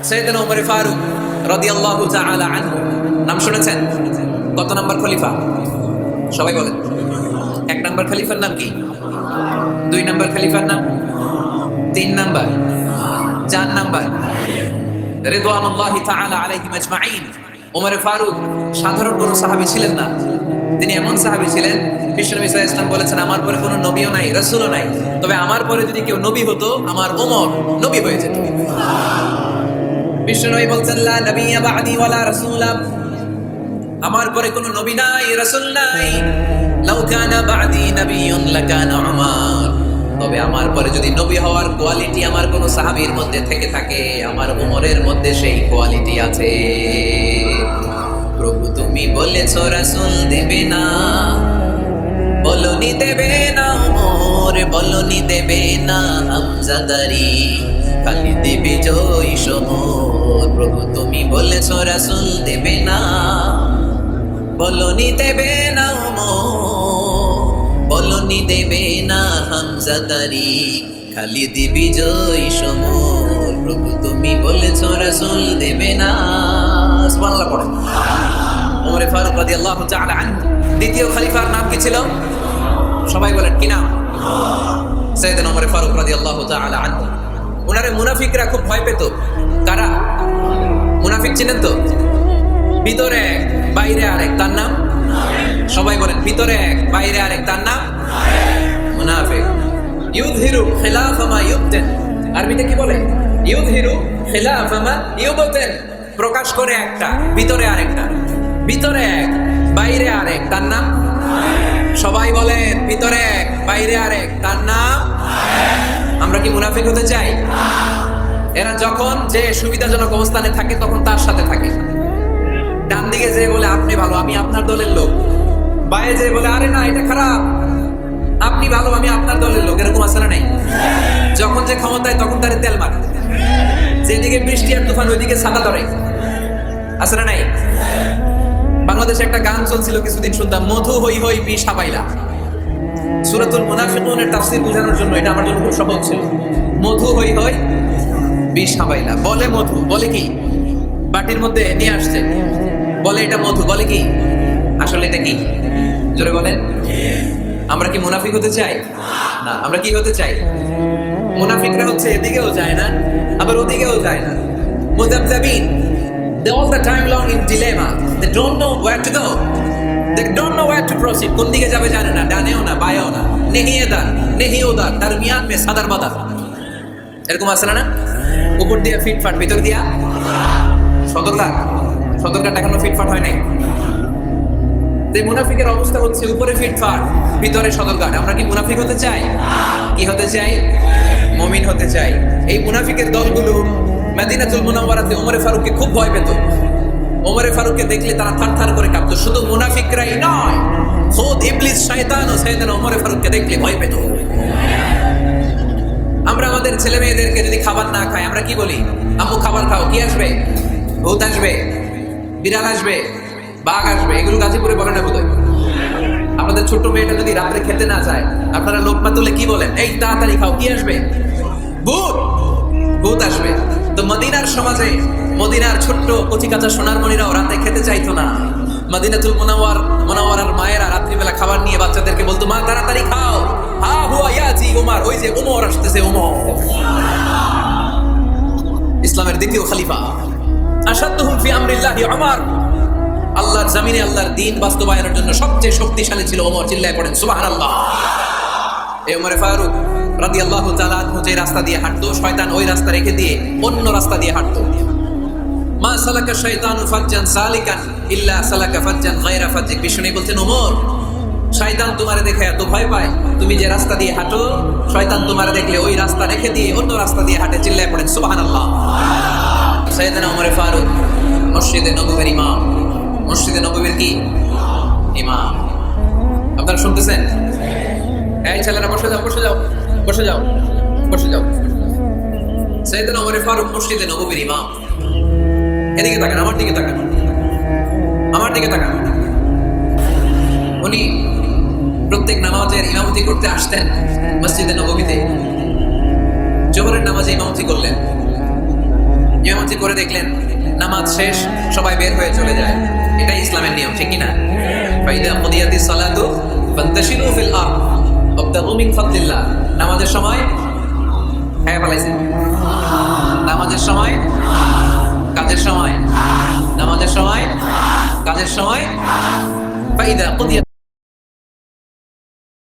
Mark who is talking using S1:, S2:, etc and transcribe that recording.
S1: সাইয়েদনা ওমর ফারুক রাদিয়াল্লাহু তাআলা আনহু নাম শুনেছেন? কত নাম্বার খলিফা? সবাই বলেন। 1 নাম্বার খলিফার নাম কি? 2 নাম্বার খলিফার নাম? 3 নাম্বার? 4 নাম্বার? রিদওয়ানুল্লাহি তাআলা আলাইহিম আজমাইন। ওমর ফারুক সাধারণ কোনো সাহাবী ছিলেন না। তিনি এমন সাহাবী ছিলেন, বিশ্বনবী সাল্লাল্লাহু আলাইহি ওয়াসাল্লাম বলেছেন, আমার পরে কোনো নবীও নাই, রাসূলও নাই, তবে আমার পরে যদি কেউ নবী হতো আমার ওমর নবী হয়ে যেত। বিশ্বনবী বলছেন, লা নবিয়্যা বা'দি ওয়ালা রাসূলা, আমার পরে কোনো নবী নাই, রাসূল নাই। লাউ কানা বা'দি নাবিয়্যুন লাকানা উমর, তবে আমার পরে যদি নবী হওয়ার কোয়ালিটি আমার কোনো সাহাবীর মধ্যে থেকে থাকে, আমার ওমরের মধ্যে সেই কোয়ালিটি আছে। প্রভু তুমি বলেছ রাসূল দেবে না, বলনি দেবে না ওমর, বলনি দেবে না হামজাদারি, খালি দেবে জয় সমর। প্রভু তুমি বলেছ রাসূল দেবে না, বলনি দেবে না ওমর, বলনি দেবে না হামজাদারি, খালি দিবি জয় সমর। প্রভু তুমি বলেছ রাসূল দেবে না। সুবহানাল্লাহ পড়ে। ওমর ফারুক রাদিয়াল্লাহু তাআলা আনহু দ্বিতীয় খলিফার নাম কি ছিল? সবাই বলেন কি নাম? সাইয়েদনা ওমর ফারুক রাদিয়াল্লাহু তাআলা আনহু। ওনারে মুনাফিকরা খুব ভয় পেত। কারা? মুনাফিক চিনেন তো? ভিতরে এক বাইরে আরেক, তার নাম? সবাই বলেন, ভিতরে এক বাইরে আরেক, তার নাম মুনাফিক। ইউযহিরু খিলাফা মা ইউবতিন, আরবিতে কি বলে? ইউযহিরু খিলাফা মা ইউবতিন, প্রকাশ করে একটা, ভিতরে আরেকটা। ভিতরে এক বাইরে আরেক, তার নাম? সবাই বলেন, ভিতরে এক বাইরে আরেক, তার নাম? আমরা কি মুনাফিক হতে চাই? এরা যখন যে সুবিধাজনক অবস্থানে থাকে তখন তার সাথে থাকে। ডান দিকে যে বলে আপনি ভালো, আমি আপনার দলের লোক, বাইরে যে বলে আরে না এটা খারাপ, আপনি ভালো, আমি আপনার দলের লোক, এরকম আছে না নাই? যখন যে ক্ষমতায় তখন তারে তেল মারে, যেদিকে বৃষ্টি আর তুফান ওইদিকে ছাতা ধরে, আছে না নাই? বাংলাদেশে একটা গান চলছিল কিছুদিন, শুনতাম, মধু হই হই বিষ হাবাইলা। সূরাতুল মুনাফিকুনের তাফসীর বোঝানোর জন্য এটা আমার জন্য খুব সহজ ছিল। মধু হই হই বিষ হাবাইলা, বলে মধু, বলে কি? বাটির মধ্যে নিয়ে আসছে, বলে এটা মধু, বলে কি? আসলে এটা কি? জোরে বলেন। আমরা কি মুনাফিক হতে চাই? না। আমরা কি হতে চাই? মুনাফিকরা হচ্ছে এদিকেও যায় না আবার ওদিকেও যায় না, মুযাবযাবিন। They all the time long in dilemma. They don't know where to go. They don't know where to proceed. কোন দিকে যাবে জানে না, ডানেও না বাঁয়েও না, নেহি এদার নেহি ওদার, দরমিয়ান মে সাদার বাদার। এরকম আছে না? উপর দিয়ে ফিটফাট, ভিতর দিয়া সদরঘাট। সদরঘাট এখনো ফিটফাট হয় নাই। এই মুনাফিকের অবস্থা হচ্ছে উপরে ফিটফাট, ভিতরে সদরঘাট। আমরা কি মুনাফিক হতে চাই? কি হতে চাই? মুমিন হতে চাই। এই মুনাফিকের দলগুলো মদিনাতুল মুনাওয়ারাতে ওমর ফারুককে খুব ভয় পেত। ওমর ফারুককে দেখলে তারা থারথার করে কাঁপতো। শুধু মুনাফিকরাই নয়, খোদ ইবলিস শয়তানও সাইয়েদনা ওমর ফারুককে দেখলে ভয় পেত। আমরা আমাদের ছেলে মেয়েদেরকে যদি খাবার না খাই, আমরা কি বলি? আম্মু খাবার খাও। কি আসবে? ভূত আসবে, বিড়াল আসবে, বাঘ আসবে। এগুলো গাজীপুরে বলে না বোধহয়। আপনাদের ছোট্ট মেয়েটা যদি রাত্রে খেতে না চায়, আপনারা লোকমা তুলে কি বলেন? এই তাড়াতাড়ি খাও। কি আসবে? ভূত। ভূত আসবে। তো মদিনার সমাজে মদিনার ছোট্ট কচি কাঁচা সোনার মণিরাও রাতে খেতে চাইতো না। মদিনাতুল মুনাওয়ারার মায়েরা রাত্রিবেলা খাবার নিয়ে বাচ্চাদেরকে বলতো, মা তাড়াতাড়ি খাও, হা হুয়া ইয়াতি উমর, ওই যে উমর আসতেছে, উমর। ইসলামের দ্বিতীয় খলিফা, আশাদ্দুহুম ফি আমরিল্লাহি উমর। আল্লাহর জমিনে আল্লাহর দ্বীন বাস্তবায়নের জন্য সবচেয়ে শক্তিশালী ছিল ওমর। চিল্লায় পড়েন সুবহানাল্লাহ। এই ওমর ফারুক রাদিয়াল্লাহু তাআলা আনহু যে রাস্তা দিয়ে হাঁটতো, শয়তান ওই রাস্তা রেখে দিয়ে অন্য রাস্তা দিয়ে হাঁটতো। মা সালাকা শাইতানু ফাজ্জান সালিকান ইল্লা সালাকা ফাজ্জান গায়রা ফাজ্জিক। বিষ্ণু বলতেন, ওমর, শয়তান তোমারে দেখে এত ভয় পায়, তুমি যে রাস্তা দিয়ে হাঁটো, শয়তান তোমারে দেখলে ওই রাস্তা রেখে দিয়ে অন্য রাস্তা দিয়ে হাঁটে। চিল্লায় পড়েন সুবহানাল্লাহ। সাইয়েদনা ওমর ফারুক মসজিদে নববীর ইমাম। মসজিদে নববীর কি? ইমাম। আপনারা শুনতেছেন? এই ছেলেরা বসে যাও, বসে যাও, বসে যাও, বসে যাও। সাইয়েদনা ওমর ফারুক মসজিদে নববীর ইমাম। এদিকে তাকান, আমার দিকে তাকান, আমার দিকে তাকান। উনি প্রত্যেক নামাজের ইমামতি করতে আসতেন মসজিদে নববীতে। জোহরের নামাজে ইমামতি করলেন, ইমামতি করে দেখলেন নামাজ শেষ, সবাই বের হয়ে চলে যায়। এটাই ইসলামের নিয়ম, ঠিক কি না? ফাইদা কুদিয়াতিস সালাতু ফান্তাশিরু ফিল আরদ ওয়াবতাগু মিন ফাদলিল্লাহ। নামাজের সময় হ্যাঁ পালাইছে, নামাজের সময় কাজের সময়, নামাজের সময় কাজের সময়। ফাইদা কুদিয়া